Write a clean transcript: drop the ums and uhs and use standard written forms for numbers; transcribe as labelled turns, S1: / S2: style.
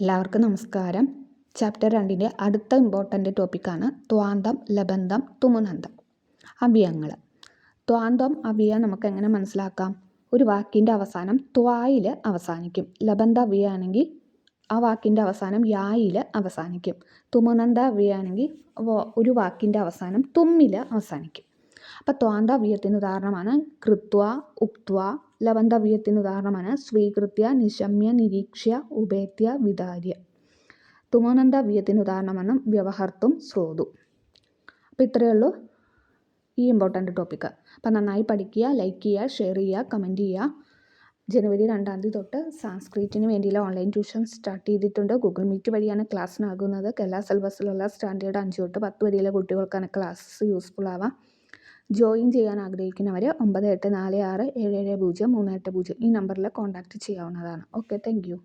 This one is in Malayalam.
S1: എല്ലാവർക്കും നമസ്കാരം. ചാപ്റ്റർ 2 അടുത്ത ഇമ്പോർട്ടൻ്റ് ടോപ്പിക്കാണ് ത്വാന്തം, ലബന്ധം, തുമുനന്തം. അവ്യയങ്ങൾ. ത്വാന്തം, അവ്യയം നമുക്ക് എങ്ങനെ മനസ്സിലാക്കാം? ഒരു വാക്കിൻ്റെ അവസാനം ത്വായിൽ അവസാനിക്കും. ലബന്ധ അവ്യയമാണെങ്കിൽ ആ വാക്കിൻ്റെ അവസാനം യായിൽ അവസാനിക്കും. തുമുനന്ത അവ്യയമാണെങ്കിൽ ഒരു വാക്കിൻ്റെ അവസാനം തുമ്മിൽ അവസാനിക്കും. അപ്പോൾ ത്വാന്ത അവ്യയത്തിന് ഉദാഹരണമാണ് കൃത്വ, ഉക്ത്വ. ലബന്ധ അവ്യയത്തിന് ഉദാഹരണമാണ് സ്വീകൃത്യ, നിശമ്യ, നിരീക്ഷ്യ, ഉപേത്യ, വിധാര്യ. തുമുനന്ത അവ്യയത്തിന് ഉദാഹരണമാണ് വ്യവഹർത്തും, ശ്രോതു. അപ്പോൾ ഇത്രയേ ഉള്ളൂ ഈ ഇമ്പോർട്ടൻ്റ് ടോപ്പിക്ക്. അപ്പോൾ നന്നായി പഠിക്കുക, ലൈക്ക് ചെയ്യുക, ഷെയർ ചെയ്യുക, കമൻറ്റ് ചെയ്യുക. ജനുവരി 2 തൊട്ട് സാൻസ്ക്രിറ്റിന് വേണ്ടിയുള്ള ഓൺലൈൻ ട്യൂഷൻ സ്റ്റാർട്ട് ചെയ്തിട്ടുണ്ട്. ഗൂഗിൾ മീറ്റ് വഴിയാണ് ക്ലാസ് നൽകുന്നത്. കേരള സിലബസിലുള്ള സ്റ്റാൻഡേർഡ് 5 തൊട്ട് 10 വരെയുള്ള കുട്ടികൾക്കാണ് ക്ലാസ് യൂസ്ഫുൾ ആവാം. ജോയിൻ ചെയ്യാൻ ആഗ്രഹിക്കുന്നവർ 9846770380 ഈ നമ്പറിൽ കോൺടാക്റ്റ് ചെയ്യാവുന്നതാണ്. Okay, thank you.